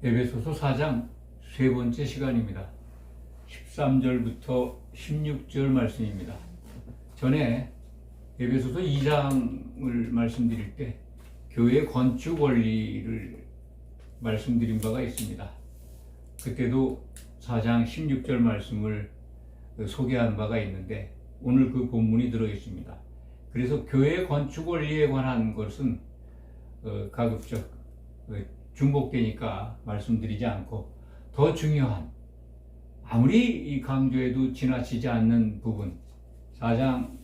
에베소서 4장 세 번째 시간입니다. 13절부터 16절 말씀입니다. 전에 에베소서 2장을 말씀드릴 때 교회 건축 원리를 말씀드린 바가 있습니다. 그때도 4장 16절 말씀을 소개한 바가 있는데 오늘 그 본문이 들어있습니다. 그래서 교회 건축 원리에 관한 것은 가급적 중복되니까 말씀드리지 않고 더 중요한, 아무리 강조해도 지나치지 않는 부분 4장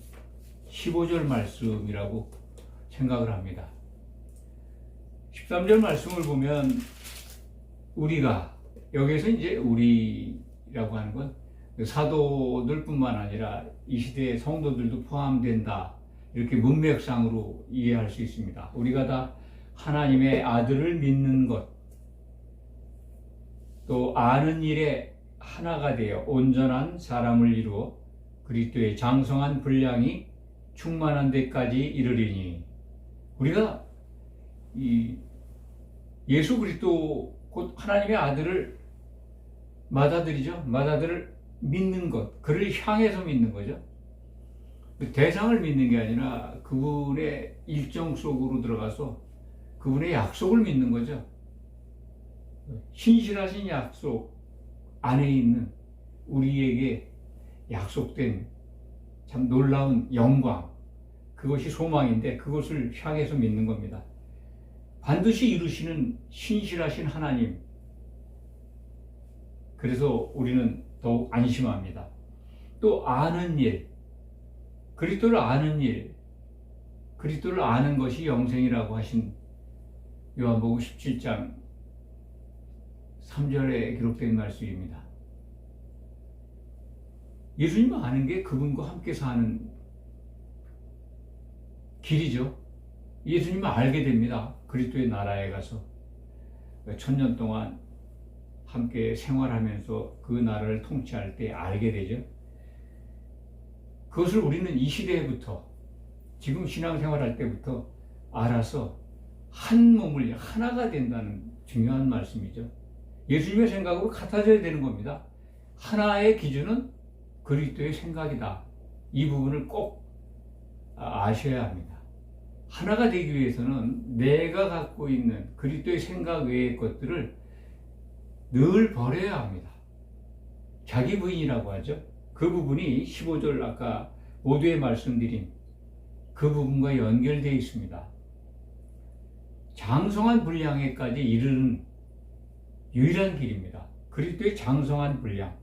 15절 말씀이라고 생각을 합니다. 13절 말씀을 보면 우리가, 여기에서 이제 우리라고 하는 건 사도들 뿐만 아니라 이 시대의 성도들도 포함된다, 이렇게 문맥상으로 이해할 수 있습니다. 우리가 다 하나님의 아들을 믿는 것, 또 아는 일에 하나가 되어 온전한 사람을 이루어 그리스도의 장성한 분량이 충만한 데까지 이르리니, 우리가 이 예수 그리스도 곧 하나님의 아들을 맏아들을 믿는 것, 그를 향해서 믿는 거죠. 대상을 믿는 게 아니라 그분의 일정 속으로 들어가서 그분의 약속을 믿는 거죠. 신실하신 약속 안에 있는 우리에게 약속된 참 놀라운 영광, 그것이 소망인데 그것을 향해서 믿는 겁니다. 반드시 이루시는 신실하신 하나님, 그래서 우리는 더욱 안심합니다. 또 아는 일, 그리스도를 아는 일, 그리스도를 아는 것이 영생이라고 하신 요한복음 17장 3절에 기록된 말씀입니다. 예수님을 아는 게 그분과 함께 사는 길이죠. 예수님을 알게 됩니다. 그리스도의 나라에 가서 1000년 동안 함께 생활하면서 그 나라를 통치할 때 알게 되죠. 그것을 우리는 이 시대부터, 지금 신앙생활할 때부터 알아서 한 몸을 하나가 된다는 중요한 말씀이죠. 예수님의 생각으로 같아져야 되는 겁니다. 하나의 기준은 그리스도의 생각이다. 이 부분을 꼭 아셔야 합니다. 하나가 되기 위해서는 내가 갖고 있는 그리스도의 생각 외의 것들을 늘 버려야 합니다. 자기 부인이라고 하죠. 그 부분이 15절 아까 모두에 말씀드린 그 부분과 연결되어 있습니다. 장성한 분량에까지 이르는 유일한 길입니다. 그리스도의 장성한 분량,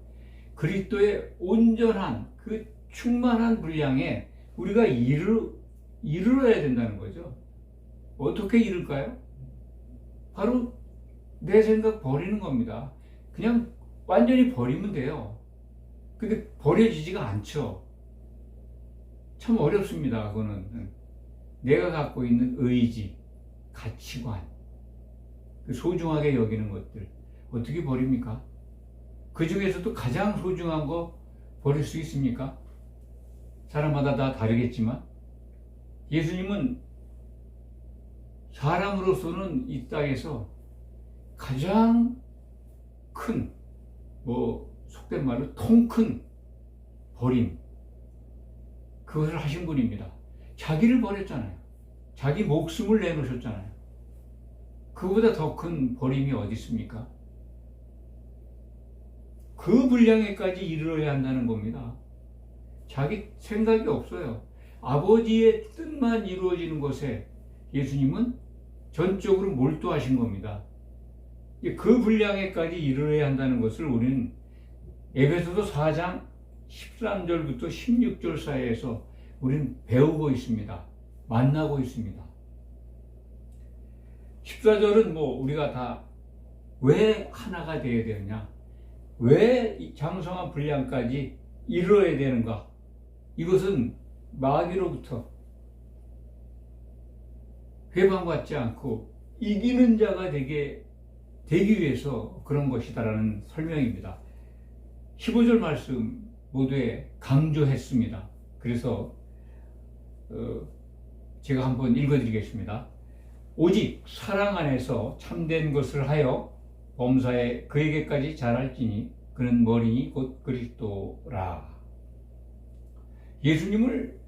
그리스도의 온전한 그 충만한 분량에 우리가 이르러야 된다는 거죠. 어떻게 이룰까요? 바로 내 생각 버리는 겁니다. 그냥 완전히 버리면 돼요. 근데 버려지지가 않죠. 참 어렵습니다. 그거는 내가 갖고 있는 의지, 가치관, 소중하게 여기는 것들 어떻게 버립니까? 그 중에서도 가장 소중한 거 버릴 수 있습니까? 사람마다 다 다르겠지만 예수님은 사람으로서는 이 땅에서 가장 큰, 속된 말로 통 큰 버림, 그것을 하신 분입니다. 자기를 버렸잖아요. 자기 목숨을 내놓으셨잖아요. 그보다 더 큰 버림이 어디 있습니까? 그 분량에까지 이르러야 한다는 겁니다. 자기 생각이 없어요. 아버지의 뜻만 이루어지는 것에 예수님은 전적으로 몰두하신 겁니다. 그 분량에까지 이르러야 한다는 것을 우리는 에베소서 4장 13절부터 16절 사이에서 우리는 배우고 있습니다. 만나고 있습니다. 14절은 우리가 다 왜 하나가 되어야 되느냐, 왜 장성한 분량까지 이루어야 되는가, 이것은 마귀로부터 회방받지 않고 이기는 자가 되기 위해서 그런 것이다라는 설명입니다. 15절 말씀 모두에 강조했습니다. 그래서 제가 한번 읽어드리겠습니다. 오직 사랑 안에서 참된 것을 하여 범사에 그에게까지 자랄지니 그는 머리니 곧 그리스도라. 예수님을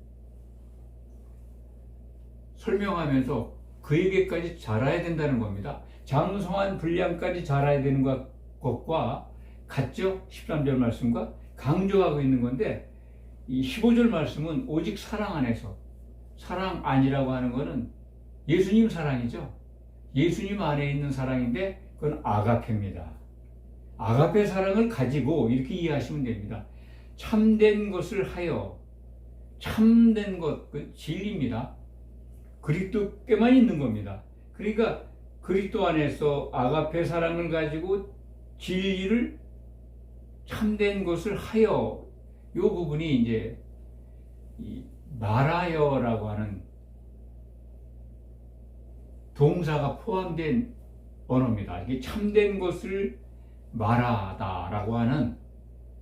설명하면서 그에게까지 자라야 된다는 겁니다. 장성한 분량까지 자라야 되는 것과 같죠? 13절 말씀과 강조하고 있는 건데, 이 15절 말씀은 오직 사랑 안에서, 사랑 안이라고 하는 것은 예수님 사랑이죠. 예수님 안에 있는 사랑인데 그건 아가페입니다. 아가페 사랑을 가지고 이렇게 이해하시면 됩니다. 참된 것을 하여, 참된 것, 그 진리입니다. 그리스도께만 있는 겁니다. 그러니까 그리스도 안에서 아가페 사랑을 가지고 진리를, 참된 것을 하여, 이 부분이 이제 이 말하여라고 하는 동사가 포함된 언어입니다. 이게 참된 것을 말하다라고 하는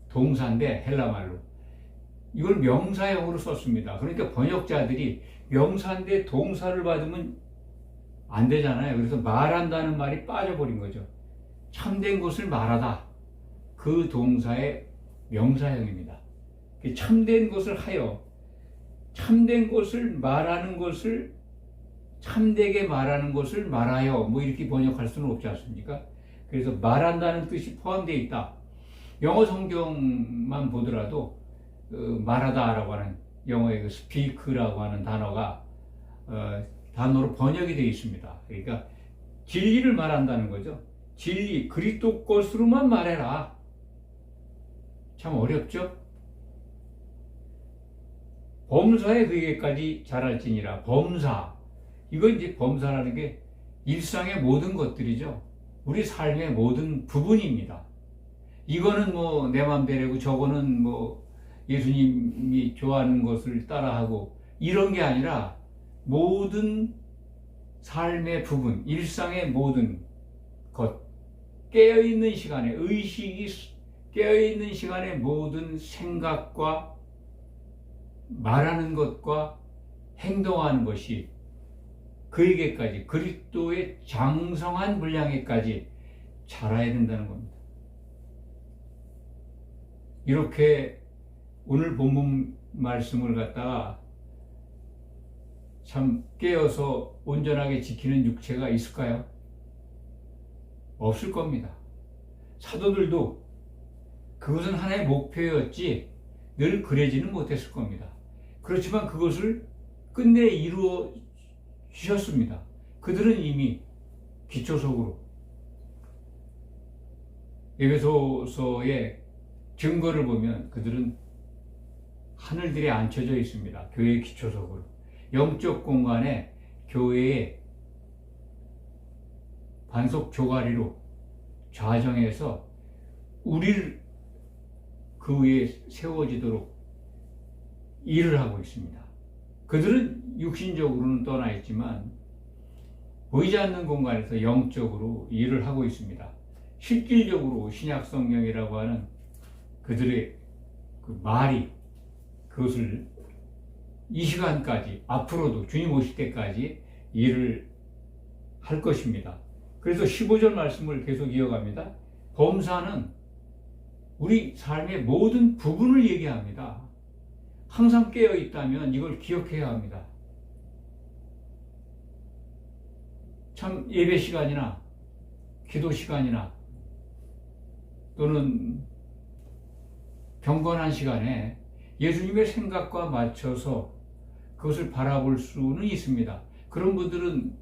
동사인데, 헬라말로 이걸 명사형으로 썼습니다. 그러니까 번역자들이 명사인데 동사를 받으면 안 되잖아요. 그래서 말한다는 말이 빠져버린 거죠. 참된 것을 말하다, 그 동사의 명사형입니다. 참된 것을 하여, 참된 것을 말하는 것을, 참되게 말하는 것을 말하여, 뭐 이렇게 번역할 수는 없지 않습니까? 그래서 말한다는 뜻이 포함되어 있다. 영어 성경만 보더라도 말하다라고 하는, 영어의 그 speak라고 하는 단어가 단어로 번역이 되어 있습니다. 그러니까 진리를 말한다는 거죠. 진리, 그리스도 것으로만 말해라. 참 어렵죠? 범사에 그에게까지 자랄지니라. 범사, 이건 이제 범사라는 게 일상의 모든 것들이죠. 우리 삶의 모든 부분입니다. 이거는 뭐 내 맘대로고, 저거는 뭐 예수님이 좋아하는 것을 따라하고, 이런 게 아니라 모든 삶의 부분, 일상의 모든 것, 깨어있는 시간에, 의식이 깨어있는 시간에 모든 생각과 말하는 것과 행동하는 것이 그에게까지, 그리스도의 장성한 분량에까지 자라야 된다는 겁니다. 이렇게 오늘 본문 말씀을 갖다가 참 깨어서 온전하게 지키는 육체가 있을까요? 없을 겁니다. 사도들도 그것은 하나의 목표였지 늘 그러지는 못했을 겁니다. 그렇지만 그것을 끝내 이루어 주셨습니다. 그들은 이미 기초석으로 에베소서의 증거를 보면 그들은 하늘들에 앉혀져 있습니다. 교회의 기초석으로. 영적 공간에 교회의 반석 조가리로 좌정해서 우리를 그 위에 세워지도록 일을 하고 있습니다. 그들은 육신적으로는 떠나 있지만 보이지 않는 공간에서 영적으로 일을 하고 있습니다. 실질적으로 신약 성령이라고 하는 그들의 그 말이 그것을 이 시간까지, 앞으로도 주님 오실 때까지 일을 할 것입니다. 그래서 15절 말씀을 계속 이어갑니다. 범사는 우리 삶의 모든 부분을 얘기합니다. 항상 깨어 있다면 이걸 기억해야 합니다. 참 예배 시간이나 기도 시간이나 또는 경건한 시간에 예수님의 생각과 맞춰서 그것을 바라볼 수는 있습니다. 그런 분들은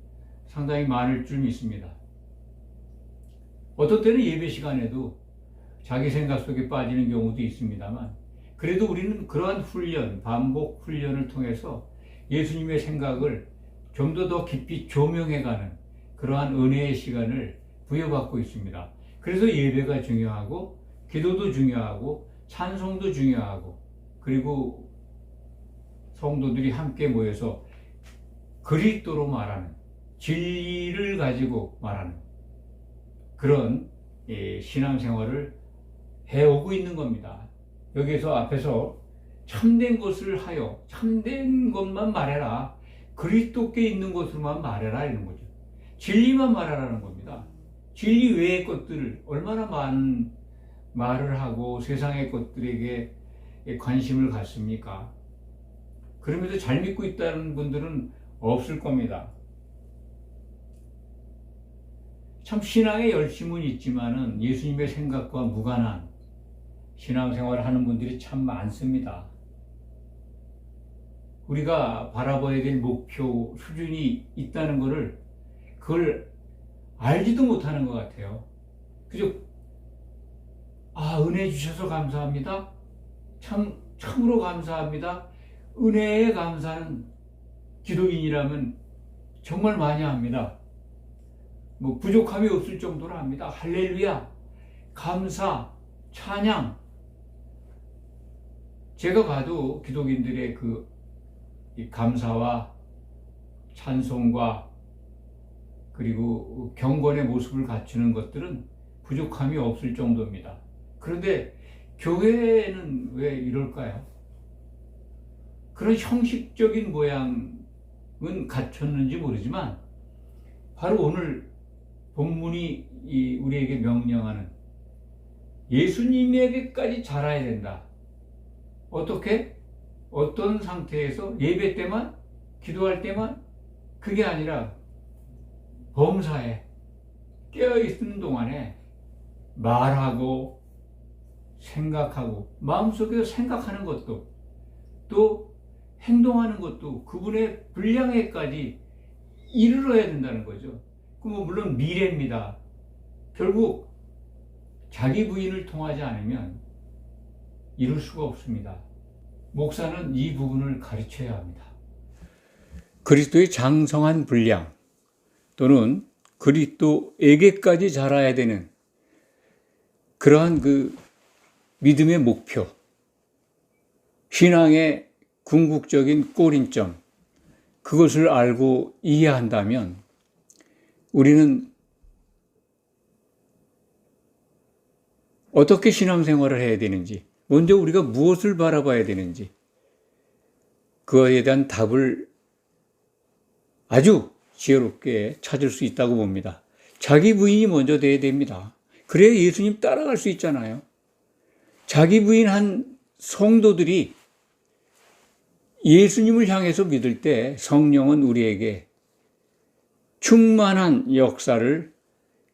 상당히 많을 줄 믿습니다. 어떤 때는 예배 시간에도 자기 생각 속에 빠지는 경우도 있습니다만, 그래도 우리는 그러한 훈련, 반복 훈련을 통해서 예수님의 생각을 좀 더 깊이 조명해가는 그러한 은혜의 시간을 부여받고 있습니다. 그래서 예배가 중요하고, 기도도 중요하고, 찬송도 중요하고, 그리고 성도들이 함께 모여서 그리스도로 말하는, 진리를 가지고 말하는 그런 신앙생활을 해오고 있는 겁니다. 여기서 앞에서 참된 것을 하여, 참된 것만 말해라, 그리스도께 있는 것으로만 말해라, 이런 거죠. 진리만 말하라는 겁니다. 진리 외의 것들을 얼마나 많은 말을 하고 세상의 것들에게 관심을 갖습니까? 그러면서 잘 믿고 있다는 분들은 없을 겁니다. 참 신앙의 열심은 있지만은 예수님의 생각과 무관한 신앙생활을 하는 분들이 참 많습니다. 우리가 바라봐야 될 목표 수준이 있다는 것을 그걸 알지도 못하는 것 같아요. 그죠? 은혜 주셔서 감사합니다. 참으로 감사합니다. 은혜에 감사는 기도인이라면 정말 많이 합니다. 부족함이 없을 정도로 합니다. 할렐루야, 감사, 찬양. 제가 봐도 기독인들의 이 감사와 찬송과 그리고 경건의 모습을 갖추는 것들은 부족함이 없을 정도입니다. 그런데 교회는 왜 이럴까요? 그런 형식적인 모양은 갖췄는지 모르지만 바로 오늘 본문이 우리에게 명령하는 예수님에게까지 자라야 된다. 어떻게? 어떤 상태에서? 예배 때만? 기도할 때만? 그게 아니라 범사에 깨어있는 동안에 말하고 생각하고 마음속에서 생각하는 것도 또 행동하는 것도 그분의 분량에까지 이르러야 된다는 거죠. 물론 미래입니다. 결국 자기 부인을 통하지 않으면 이룰 수가 없습니다. 목사는 이 부분을 가르쳐야 합니다. 그리스도의 장성한 분량 또는 그리스도에게까지 자라야 되는 그러한 믿음의 목표, 신앙의 궁극적인 꼬린점, 그것을 알고 이해한다면 우리는 어떻게 신앙생활을 해야 되는지, 먼저 우리가 무엇을 바라봐야 되는지, 그거에 대한 답을 아주 지혜롭게 찾을 수 있다고 봅니다. 자기 부인이 먼저 돼야 됩니다. 그래야 예수님 따라갈 수 있잖아요. 자기 부인한 성도들이 예수님을 향해서 믿을 때 성령은 우리에게 충만한 역사를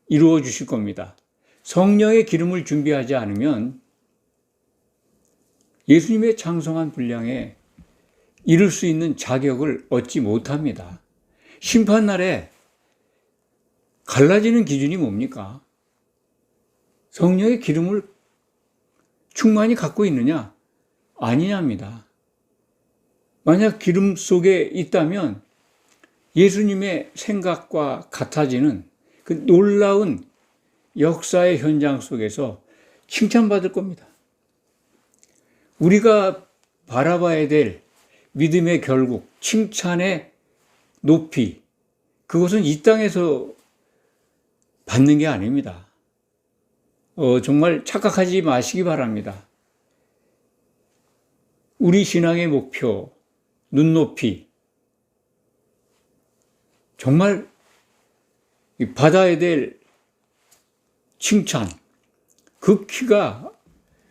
이루어 주실 겁니다. 성령의 기름을 준비하지 않으면 예수님의 장성한 분량에 이룰 수 있는 자격을 얻지 못합니다. 심판날에 갈라지는 기준이 뭡니까? 성령의 기름을 충만히 갖고 있느냐? 아니냐입니다. 만약 기름 속에 있다면 예수님의 생각과 같아지는 그 놀라운 역사의 현장 속에서 칭찬받을 겁니다. 우리가 바라봐야 될 믿음의 결국, 칭찬의 높이, 그것은 이 땅에서 받는 게 아닙니다. 정말 착각하지 마시기 바랍니다. 우리 신앙의 목표, 눈높이, 정말 받아야 될 칭찬, 그 키가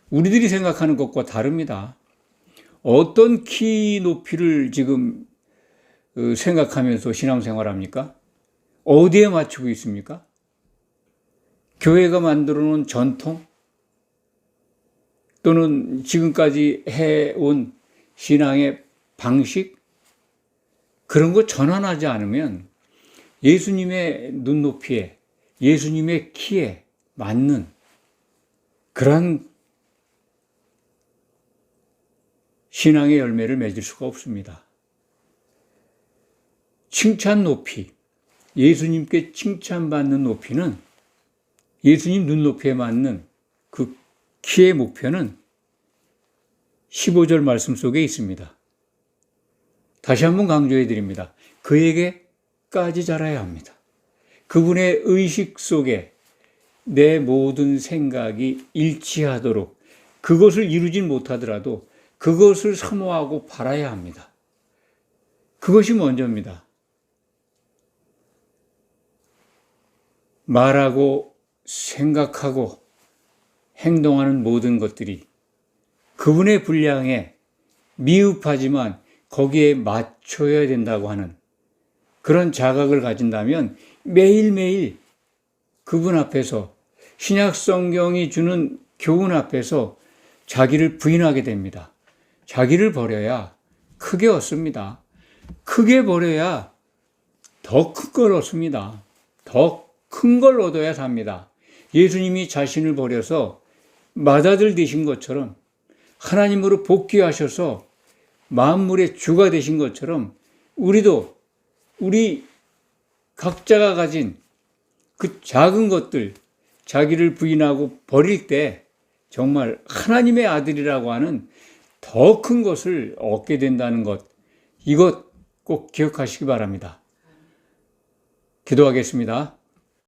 우리들이 생각하는 것과 다릅니다. 어떤 키 높이를 지금 생각하면서 신앙생활 합니까? 어디에 맞추고 있습니까? 교회가 만들어 놓은 전통 또는 지금까지 해온 신앙의 방식, 그런 거 전환하지 않으면 예수님의 눈높이에, 예수님의 키에 맞는 그런 신앙의 열매를 맺을 수가 없습니다. 칭찬 높이, 예수님께 칭찬받는 높이는 예수님 눈높이에 맞는 그 키의 목표는 15절 말씀 속에 있습니다. 다시 한번 강조해 드립니다. 그에게까지 자라야 합니다. 그분의 의식 속에 내 모든 생각이 일치하도록, 그것을 이루진 못하더라도 그것을 사모하고 바라야 합니다. 그것이 먼저입니다. 말하고 생각하고 행동하는 모든 것들이 그분의 분량에 미흡하지만 거기에 맞춰야 된다고 하는 그런 자각을 가진다면 매일매일 그분 앞에서 신약 성경이 주는 교훈 앞에서 자기를 부인하게 됩니다. 자기를 버려야 크게 얻습니다. 크게 버려야 더 큰 걸 얻습니다. 더 큰 걸 얻어야 삽니다. 예수님이 자신을 버려서 맏아들 되신 것처럼 하나님으로 복귀하셔서 만물의 주가 되신 것처럼 우리도 우리 각자가 가진 그 작은 것들 자기를 부인하고 버릴 때 정말 하나님의 아들이라고 하는 더 큰 것을 얻게 된다는 것, 이것 꼭 기억하시기 바랍니다. 기도하겠습니다.